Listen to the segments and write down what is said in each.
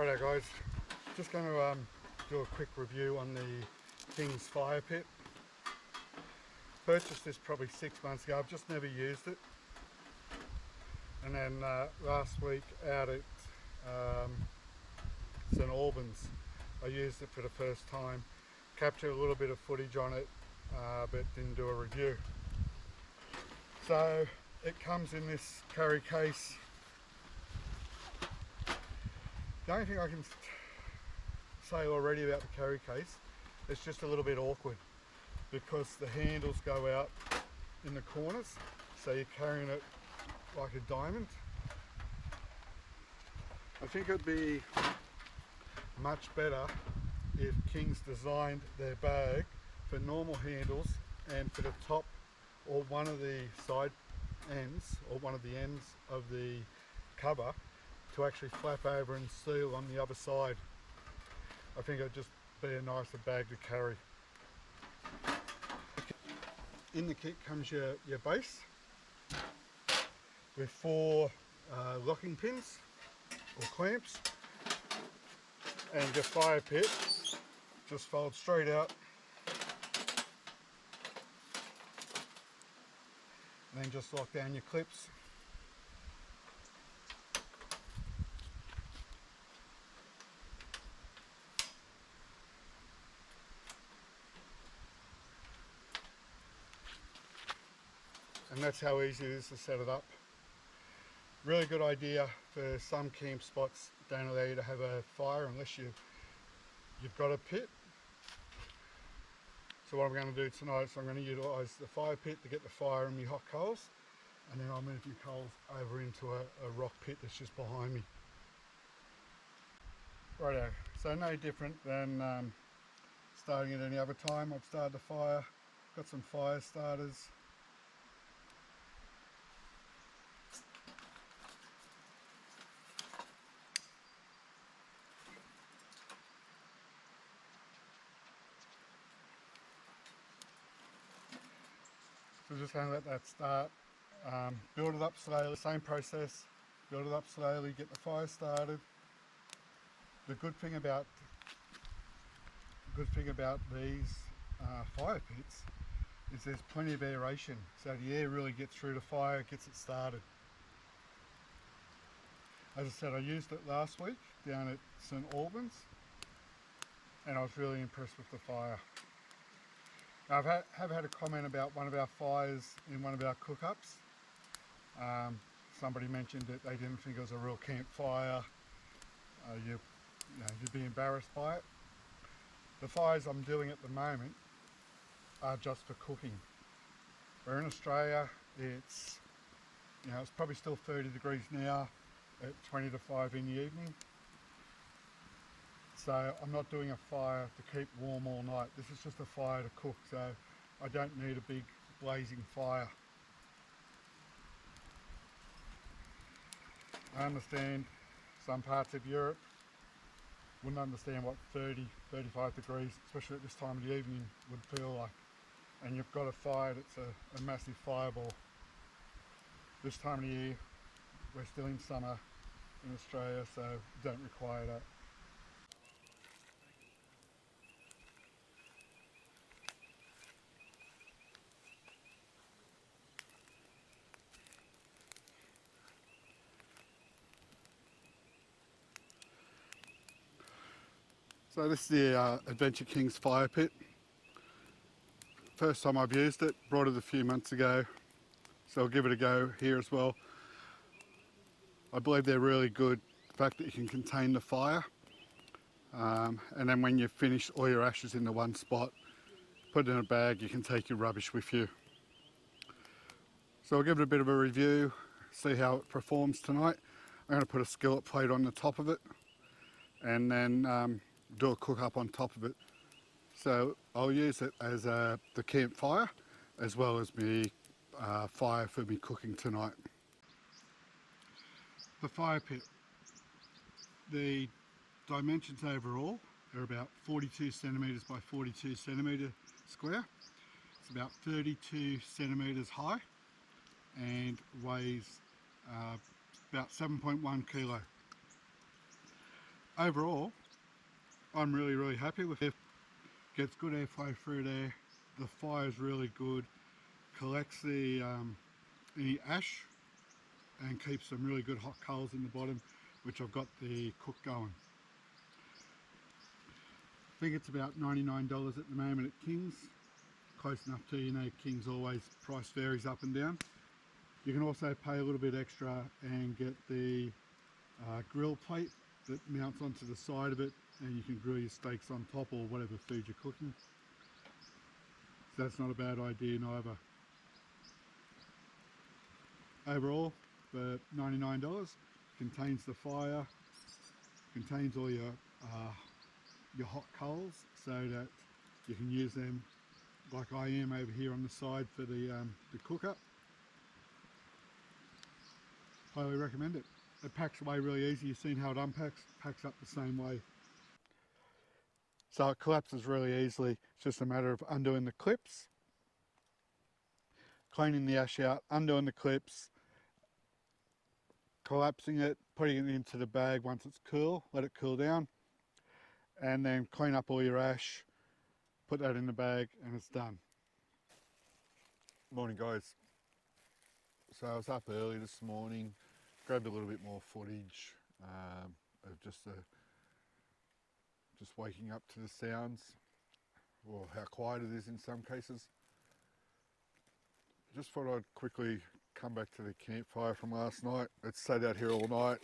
Righto guys, just going to do a quick review on the Kings Firepit. Purchased this probably 6 months ago, I've just never used it. And then last week out at St Albans, I used it for the first time. Captured a little bit of footage on it, but didn't do a review. So it comes in this carry case. The only thing I can say already about the carry case, it's just a little bit awkward because the handles go out in the corners, so you're carrying it like a diamond. I think it'd be much better if Kings designed their bag for normal handles and for the top or one of the side ends or one of the ends of the cover to actually flap over and seal on the other side. I think it'd just be a nicer bag to carry. In the kit comes your base with 4 locking pins or clamps, and your fire pit just folds straight out and then just lock down your clips. And that's how easy it is to set it up. Really good idea for some camp spots don't allow you to have a fire unless you've got a pit. So what I'm going to do tonight is I'm going to utilise the fire pit to get the fire in my hot coals, and then I'll move my coals over into a rock pit that's just behind me. Righto, so no different than starting at any other time. I've started the fire, got some fire starters. So just going to let that start, build it up slowly, same process, build it up slowly, get the fire started. The good thing about these fire pits is there's plenty of aeration, so the air really gets through the fire, gets it started. As I said, I used it last week down at St Albans, and I was really impressed with the fire. Now, I have had a comment about one of our fires in one of our cookups. Somebody mentioned that they didn't think it was a real campfire. You'd be embarrassed by it. The fires I'm doing at the moment are just for cooking. We're in Australia. It's probably still 30 degrees now at 20 to 5 in the evening. So I'm not doing a fire to keep warm all night. This is just a fire to cook, so I don't need a big blazing fire. I understand some parts of Europe wouldn't understand what 30, 35 degrees, especially at this time of the evening, would feel like. And you've got a fire that's a massive fireball. This time of the year, we're still in summer in Australia, so don't require that. So this is the Adventure Kings Firepit. First time I've used it, brought it a few months ago, so I'll give it a go here as well. I believe they're really good, the fact that you can contain the fire, and then when you've finished all your ashes into one spot, put it in a bag, you can take your rubbish with you. So I'll give it a bit of a review, see how it performs tonight. I'm going to put a skillet plate on the top of it, and then do a cook up on top of it. So I'll use it as the campfire as well as my fire for me cooking tonight. The fire pit, the dimensions overall are about 42 centimetres by 42 centimetre square. It's about 32 centimetres high and weighs about 7.1 kilo. overall, I'm really happy with it. Gets good airflow through there. The fire's really good. Collects the any ash and keeps some really good hot coals in the bottom, which I've got the cook going. I think it's about $99 at the moment at Kings. Close enough to, you know, Kings always price varies up and down. You can also pay a little bit extra and get the grill plate that mounts onto the side of it, and you can grill your steaks on top or whatever food you're cooking. So that's not a bad idea neither. Overall, for $99, contains the fire, contains all your hot coals so that you can use them like I am over here on the side for the Cookup. Highly recommend it. It packs away really easy. You've seen how it unpacks, packs up the same way. So it collapses really easily. It's just a matter of undoing the clips, cleaning the ash out, undoing the clips, collapsing it, putting it into the bag once it's cool, let it cool down, and then clean up all your ash, put that in the bag, and it's done. Morning guys. So I was up early this morning, grabbed a little bit more footage of just waking up to the sounds, or how quiet it is in some cases. Just thought I'd quickly come back to the campfire from last night. It stayed out here all night.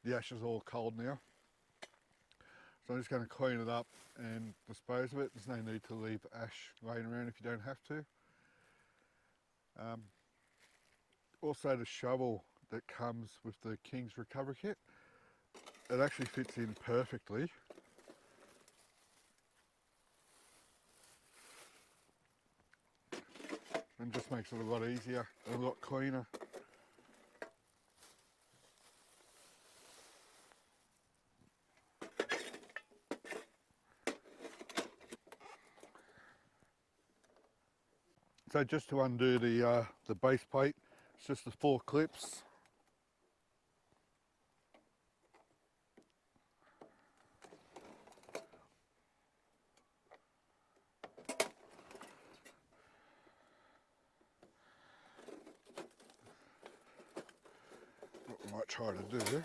The ash is all cold now. So I'm just going to clean it up and dispose of it. There's no need to leave ash laying around if you don't have to. Also the shovel that comes with the Kings recovery kit, it actually fits in perfectly. And just makes it a lot easier and a lot cleaner. So just to undo the base plate, it's just the 4 clips. What I might try to do,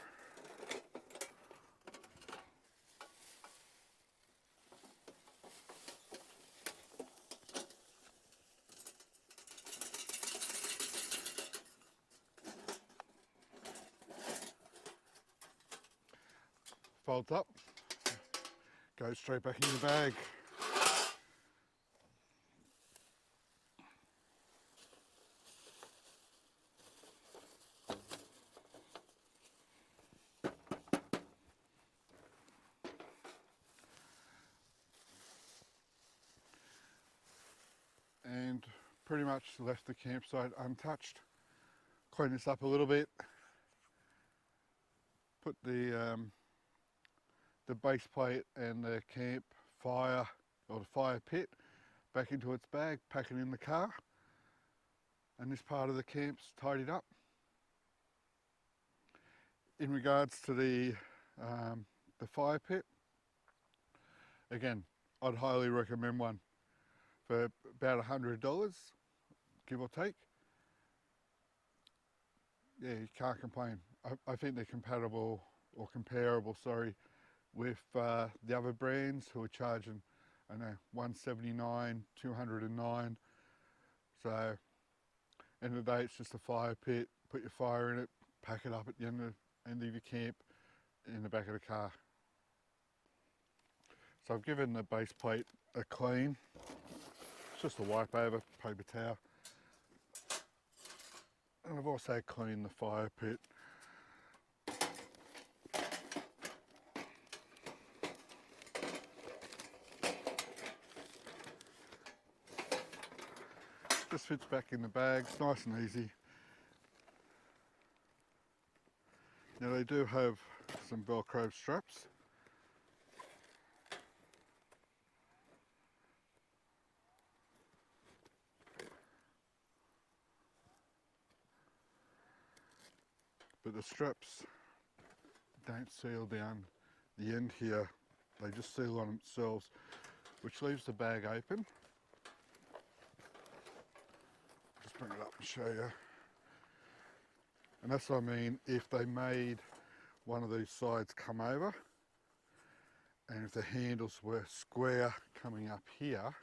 folds up, goes straight back in the bag. And pretty much left the campsite untouched. Clean this up a little bit, put the base plate and the campfire or the fire pit back into its bag, pack it in the car, and this part of the camp's tidied up. In regards to the fire pit, again, I'd highly recommend one for about $100, give or take. Yeah, you can't complain. I think they're compatible, or comparable, sorry, with the other brands who are charging, I don't know, $179, $209. So, end of the day, it's just a fire pit. Put your fire in it, pack it up at the end of your camp in the back of the car. So I've given the base plate a clean. It's just a wipe over, paper towel. And I've also cleaned the fire pit. Just fits back in the bag, it's nice and easy. Now they do have some Velcro straps. But the straps don't seal down the end here, they just seal on themselves, which leaves the bag open. Just bring it up and show you. And that's what I mean, if they made one of these sides come over, and if the handles were square coming up here,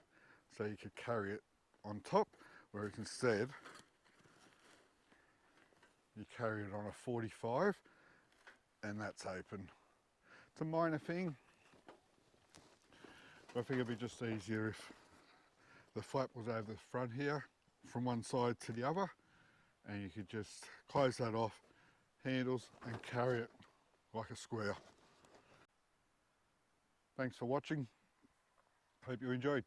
so you could carry it on top, whereas instead you carry it on a 45 and that's open. It's a minor thing, but I think it'd be just easier if the flap was over the front here from one side to the other, and you could just close that off, handles, and carry it like a square. Thanks for watching. Hope you enjoyed.